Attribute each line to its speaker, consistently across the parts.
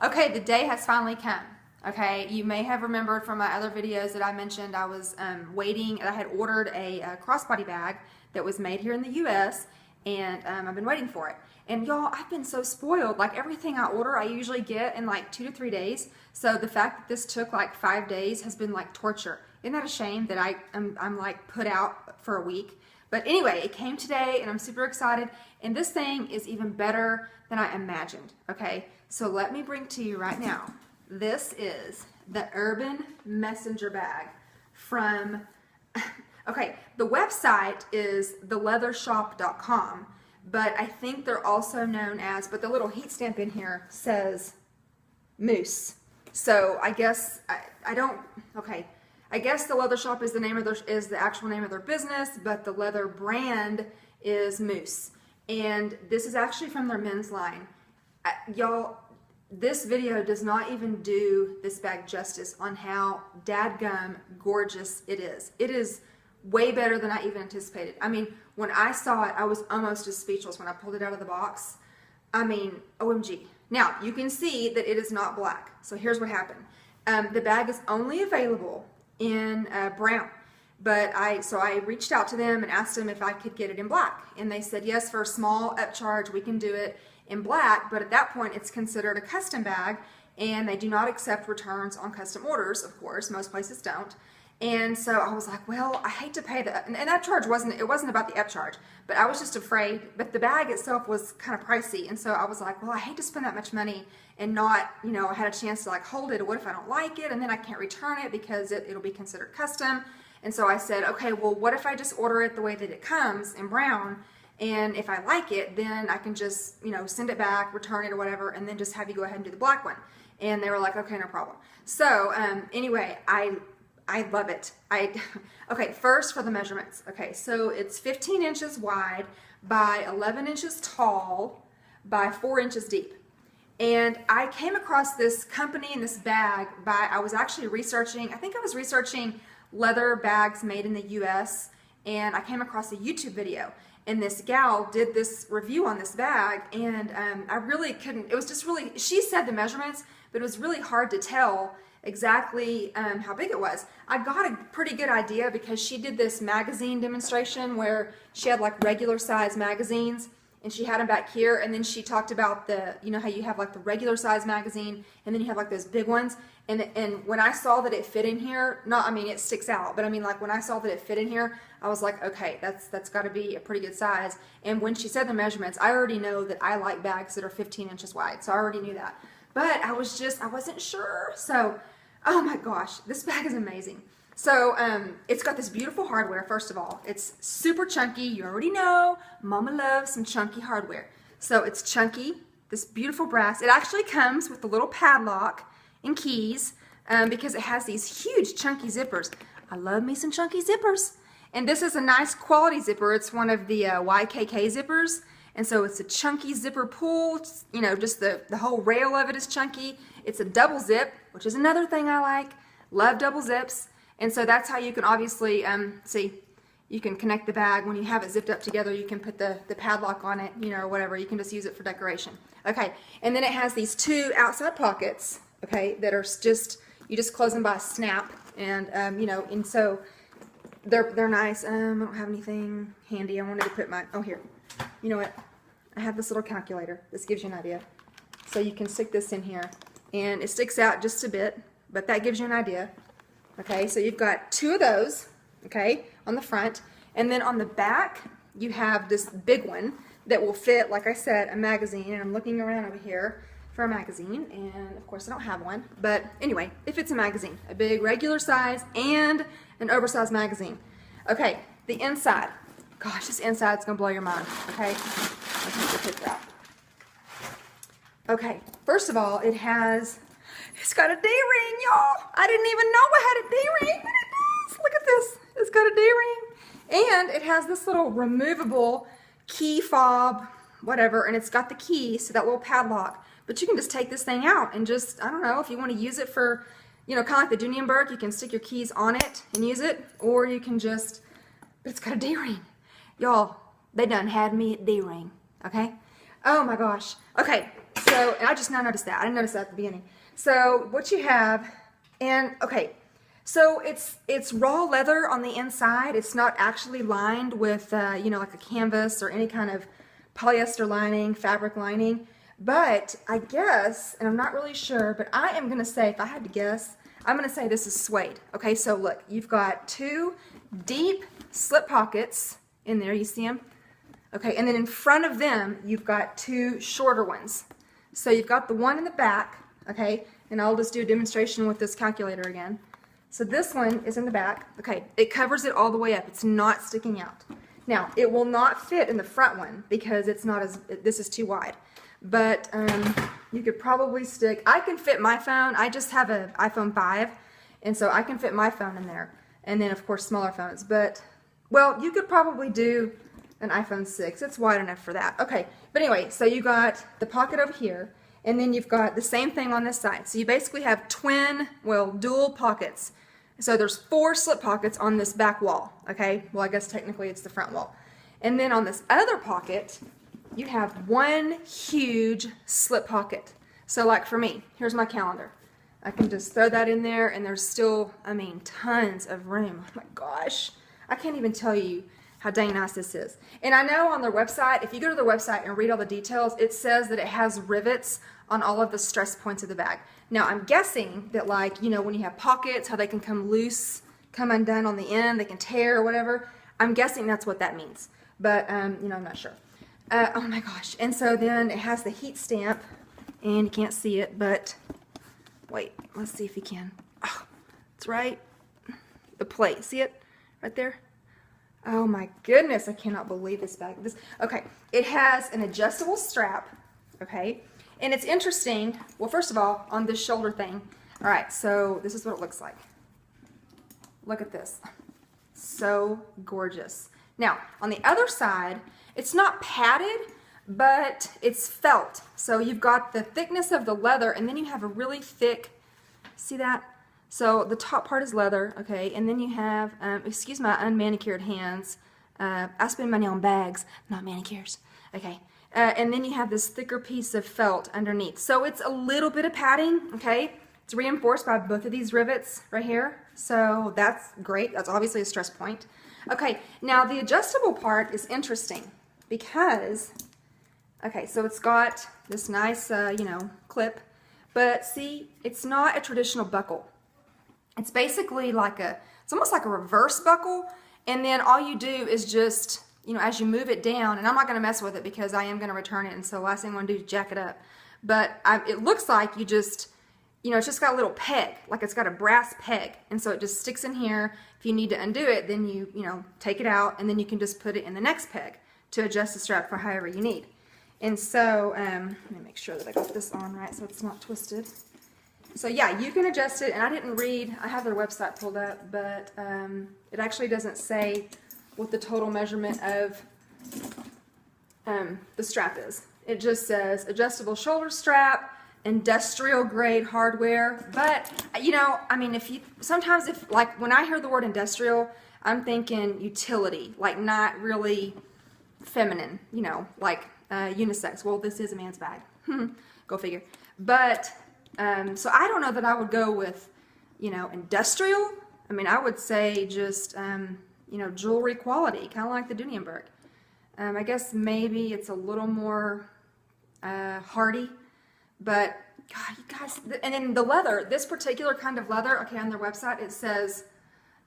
Speaker 1: Okay, the day has finally come. Okay, you may have remembered from my other videos that I mentioned I was waiting. I had ordered a crossbody bag that was made here in the U.S. and I've been waiting for it. And y'all, I've been so spoiled. Like everything I order, I usually get in like 2 to 3 days. So the fact that this took like 5 days has been like torture. Isn't that a shame that I'm like put out for a week? But anyway, it came today and I'm super excited. And this thing is even better than I imagined. Okay, so let me bring to you right now. This is the Urban Messenger bag from, okay, the website is theleathershop.com, but I think they're also known as, but the little heat stamp in here says Moose. So I guess, I don't, okay, I guess the Leather Shop is the name of their, is the actual name of their business, but the leather brand is Moose. And this is actually from their men's line. Y'all, this video does not even do this bag justice on how dadgum gorgeous it is. It is way better than I even anticipated. I mean, when I saw it, I was almost as speechless when I pulled it out of the box. I mean, OMG. Now, you can see that it is not black. So here's what happened. The bag is only available in brown. But so I reached out to them and asked them if I could get it in black. And they said, yes, for a small upcharge, we can do it in black, but at that point it's considered a custom bag and they do not accept returns on custom orders, of course. Most places don't. And so I was like, well, I hate to pay the, and that charge wasn't about the upcharge, but I was just afraid, but the bag itself was kind of pricey. And so I was like, well, I hate to spend that much money and not, you know, I had a chance to like hold it. What if I don't like it? And then I can't return it because it'll be considered custom. And so I said, okay, well, what if I just order it the way that it comes in brown? And if I like it, then I can just, you know, send it back, return it or whatever, and then just have you go ahead and do the black one. And they were like, okay, no problem. So anyway, I love it. Okay, first for the measurements. Okay, so it's 15 inches wide by 11 inches tall by 4 inches deep. And I came across this company and this bag I was actually researching, I think I was researching leather bags made in the US, and I came across a YouTube video. And this gal did this review on this bag, and I really couldn't, it was just really, she said the measurements, but it was really hard to tell exactly how big it was. I got a pretty good idea because she did this magazine demonstration where she had like regular size magazines, and she had them back here, and then she talked about the, you know how you have like the regular size magazine, and then you have like those big ones, and when I saw that it fit in here, not, I mean, it sticks out, but I mean, like when I saw that it fit in here, I was like, okay, that's got to be a pretty good size. And when she said the measurements, I already know that I like bags that are 15 inches wide, so I already knew that. But I wasn't sure, so, oh my gosh, this bag is amazing. So it's got this beautiful hardware, first of all. It's super chunky. You already know, Mama loves some chunky hardware. So it's chunky, this beautiful brass. It actually comes with a little padlock and keys because it has these huge chunky zippers. I love me some chunky zippers. And this is a nice quality zipper. It's one of the YKK zippers. And so it's a chunky zipper pull. You know, just the whole rail of it is chunky. It's a double zip, which is another thing I like. Love double zips. And so that's how you can obviously, see, you can connect the bag. When you have it zipped up together, you can put the padlock on it, you know, or whatever. You can just use it for decoration. Okay, and then it has these two outside pockets, okay, that are just, you just close them by a snap. And, you know, and so they're nice. I don't have anything handy. I wanted to put my, oh, here. You know what? I have this little calculator. This gives you an idea. So you can stick this in here. And it sticks out just a bit, but that gives you an idea. Okay, so you've got two of those, okay, on the front, and then on the back you have this big one that will fit, like I said, a magazine, and I'm looking around over here for a magazine, and of course I don't have one, but anyway, it fits a magazine, a big regular size and an oversized magazine. Okay, the inside, gosh, this inside's gonna blow your mind, okay, let's take the picture out. Okay, first of all, it's got a D-ring, y'all. I didn't even know I had a D-ring, but it does. Look at this. It's got a D-ring. And it has this little removable key fob, whatever, and it's got the key, so that little padlock. But you can just take this thing out and just, I don't know, if you want to use it for, you know, kind of like the Dunionberg, you can stick your keys on it and use it, or you can just, but it's got a D-ring. Y'all, they done had me at D-ring, okay? Oh my gosh. Okay, so So, and I just now noticed that. I didn't notice that at the beginning. So what you have, and okay, so it's raw leather on the inside. It's not actually lined with, you know, like a canvas or any kind of polyester lining, fabric lining. But I guess, and I'm not really sure, but I am going to say, if I had to guess, I'm going to say this is suede. Okay, so look, you've got two deep slip pockets in there. You see them? Okay, and then in front of them, you've got two shorter ones. So you've got the one in the back, okay, and I'll just do a demonstration with this calculator again. So this one is in the back. Okay, it covers it all the way up. It's not sticking out. Now, it will not fit in the front one because it's not as, this is too wide. But you could probably stick, I can fit my phone. I just have an iPhone 5, and so I can fit my phone in there. And then, of course, smaller phones. But, well, you could probably do an iPhone 6. It's wide enough for that. Okay, but anyway, so you got the pocket over here, and then you've got the same thing on this side. So you basically have twin, well, dual pockets. So there's 4 slip pockets on this back wall, okay? Well, I guess technically it's the front wall. And then on this other pocket, you have one huge slip pocket. So like for me, here's my calendar. I can just throw that in there, and there's still, I mean, tons of room. Oh my gosh, I can't even tell you how dang nice this is. And I know on their website, if you go to their website and read all the details, it says that it has rivets on all of the stress points of the bag. Now I'm guessing that, like, you know, when you have pockets, how they can come loose, come undone on the end, they can tear or whatever. I'm guessing that's what that means. But, you know, I'm not sure. Oh my gosh. And so then it has the heat stamp, and you can't see it, but wait, let's see if you can. Oh, it's right. The plate, see it right there? Oh my goodness, I cannot believe this bag. Okay, it has an adjustable strap, okay? And it's interesting, well, first of all, on this shoulder thing. All right, so this is what it looks like. Look at this. So gorgeous. Now, on the other side, it's not padded, but it's felt. So you've got the thickness of the leather, and then you have a really thick, see that? So the top part is leather, okay, and then you have, excuse my unmanicured hands, I spend money on bags, not manicures, okay, and then you have this thicker piece of felt underneath. So it's a little bit of padding, okay, it's reinforced by both of these rivets right here, so that's great, that's obviously a stress point. Okay, now the adjustable part is interesting because, okay, so it's got this nice, you know, clip, but see, it's not a traditional buckle. It's basically like it's almost like a reverse buckle, and then all you do is just, you know, as you move it down, and I'm not going to mess with it because I am going to return it, and so the last thing I'm going to do is jack it up. But it looks like you just, you know, it's just got a little peg, like it's got a brass peg, and so it just sticks in here. If you need to undo it, then you know, take it out, and then you can just put it in the next peg to adjust the strap for however you need. And so, let me make sure that I got this on right so it's not twisted. So yeah, you can adjust it, and I didn't read, I have their website pulled up, but it actually doesn't say what the total measurement of the strap is. It just says adjustable shoulder strap, industrial grade hardware, but you know, I mean, sometimes like when I hear the word industrial, I'm thinking utility, like not really feminine, you know, like unisex. Well, this is a man's bag, go figure. But so I don't know that I would go with, you know, industrial. I mean, I would say just, you know, jewelry quality, kind of like the Dunienberg. I guess maybe it's a little more hardy, but God, you guys, and then the leather, this particular kind of leather, okay, on their website, it says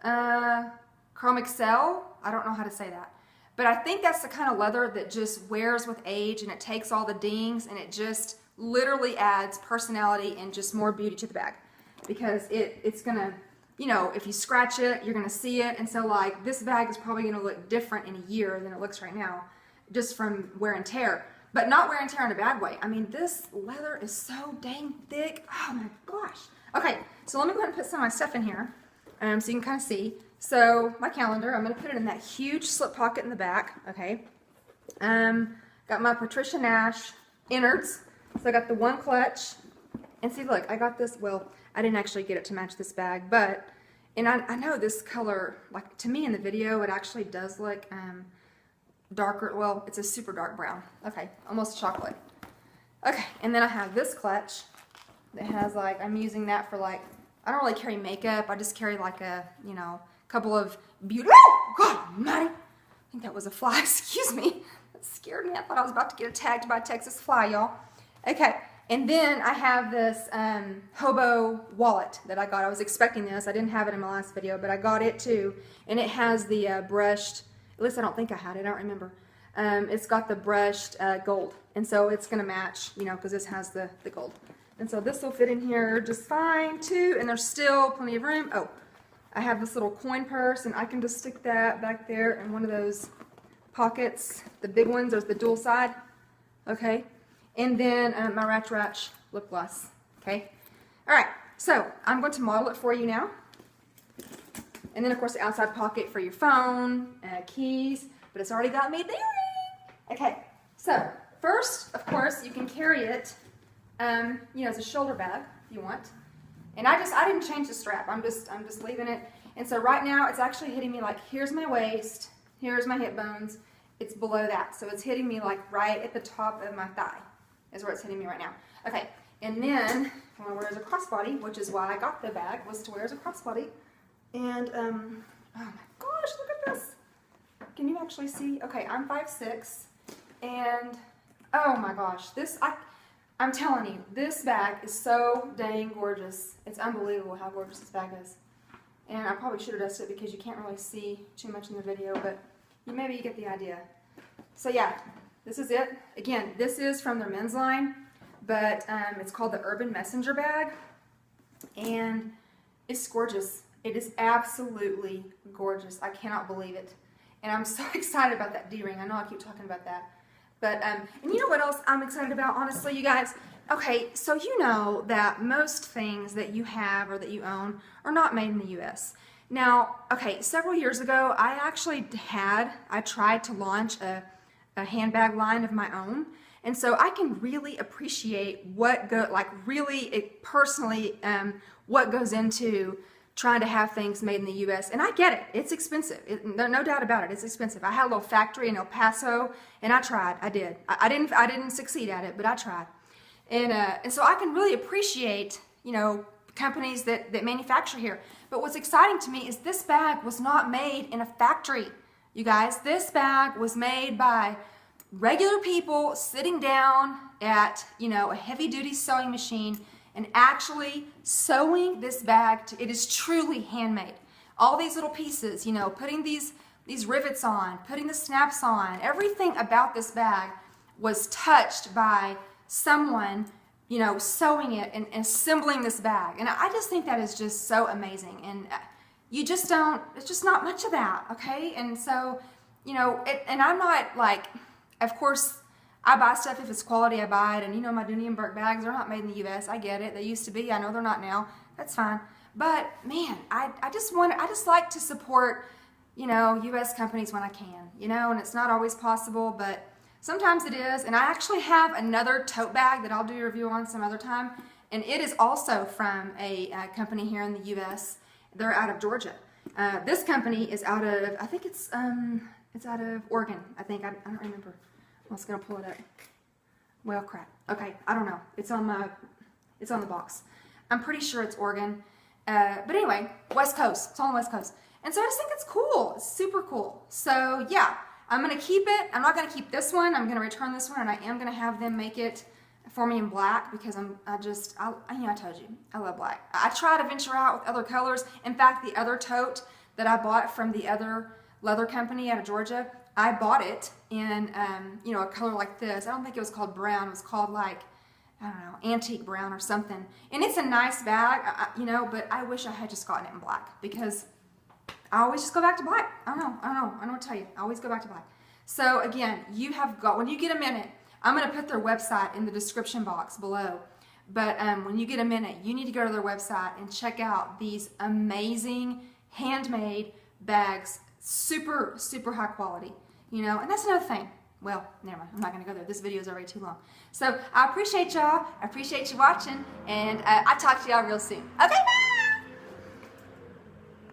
Speaker 1: Chrome Excel. I don't know how to say that. But I think that's the kind of leather that just wears with age, and it takes all the dings, and it just literally adds personality and just more beauty to the bag, because it's gonna, you know, if you scratch it, you're gonna see it. And so like this bag is probably gonna look different in a year than it looks right now, just from wear and tear, but not wear and tear in a bad way. I mean, this leather is so dang thick. Oh my gosh. Okay, so let me go ahead and put some of my stuff in here so you can kind of see. So my calendar, I'm gonna put it in that huge slip pocket in the back, okay. Got my Patricia Nash innards. So I got the one clutch, and see, look, I got this, well, I didn't actually get it to match this bag, but, and I know this color, like, to me in the video, it actually does look darker, well, it's a super dark brown, okay, almost chocolate. Okay, and then I have this clutch that has like, I'm using that for like, I don't really carry makeup. I just carry like a, you know, couple of beauty. Oh, God almighty. I think that was a fly. Excuse me. That scared me. I thought I was about to get attacked by a Texas fly, y'all. Okay, and then I have this Hobo wallet that I got. I was expecting this. I didn't have it in my last video, but I got it too. And it has the brushed, at least I don't think I had it. I don't remember. It's got the brushed gold. And so it's going to match, you know, because this has the gold. And so this will fit in here just fine too. And there's still plenty of room. Oh, I have this little coin purse, and I can just stick that back there in one of those pockets. The big ones, there's the dual side. Okay. And then my Ratch lip gloss. Okay. All right. So I'm going to model it for you now. And then, of course, the outside pocket for your phone, keys. But it's already got me there. Okay. So first, of course, you can carry it, you know, as a shoulder bag if you want. And I didn't change the strap. I'm just leaving it. And so right now it's actually hitting me like, here's my waist, here's my hip bones. It's below that. So it's hitting me like right at the top of my thigh is where it's hitting me right now. Okay. And then I want to wear as a crossbody, which is why I got the bag, was to wear as a crossbody. And oh my gosh, look at this. Can you actually see? Okay, I'm 5'6", and oh my gosh, I'm telling you, this bag is so dang gorgeous. It's unbelievable how gorgeous this bag is. And I probably should have dusted it because you can't really see too much in the video, but maybe you get the idea. So yeah, this is it. Again, this is from their men's line, but it's called the Urban Messenger bag, and it's gorgeous. It is absolutely gorgeous. I cannot believe it. And I'm so excited about that D-ring. I know I keep talking about that. But, and you know what else I'm excited about, honestly, you guys? Okay, so you know that most things that you have or that you own are not made in the U.S. Now, okay, several years ago, I tried to launch a handbag line of my own. And so I can really appreciate what personally, what goes into trying to have things made in the U.S. And I get it. It's expensive. No doubt about it. It's expensive. I had a little factory in El Paso, and I tried. I did. I didn't succeed at it, but I tried. And so I can really appreciate, you know, companies that manufacture here. But what's exciting to me is this bag was not made in a factory, you guys. This bag was made by regular people sitting down at, you know, a heavy-duty sewing machine and actually sewing this bag. It is truly handmade. All these little pieces, you know, putting these rivets on, putting the snaps on, everything about this bag was touched by someone, you know, sewing it and assembling this bag. And I just think that is just so amazing. And you just don't, it's just not much of that, okay? And so, you know, and I'm not like, of course, I buy stuff if it's quality, I buy it. And you know, my Dooney & Bourke bags are not made in the U.S. I get it. They used to be. I know they're not now. That's fine. But man, I just like to support, you know, U.S. companies when I can, you know, and it's not always possible, but sometimes it is. And I actually have another tote bag that I'll do a review on some other time. And it is also from a company here in the U.S. They're out of Georgia. This company is out of, I think it's out of Oregon. I think, I don't remember. I was going to pull it up. Well, crap. Okay, I don't know. It's on the box. I'm pretty sure it's Oregon. But anyway, West Coast. It's on the West Coast. And so I just think it's cool. It's super cool. So yeah, I'm going to keep it. I'm not going to keep this one. I'm going to return this one, and I am going to have them make it for me in black because I told you, I love black. I try to venture out with other colors. In fact, the other tote that I bought from the other leather company out of Georgia, I bought it in, you know, a color like this. I don't think it was called brown. It was called like, I don't know, antique brown or something. And it's a nice bag, you know, but I wish I had just gotten it in black because I always just go back to black. I don't know what to tell you. I always go back to black. So again, when you get a minute, I'm going to put their website in the description box below. But when you get a minute, you need to go to their website and check out these amazing handmade bags. Super, super high quality, you know, and that's another thing. Well, never mind. I'm not going to go there. This video is already too long. So I appreciate y'all. I appreciate you watching, and I'll talk to y'all real soon. Okay, bye!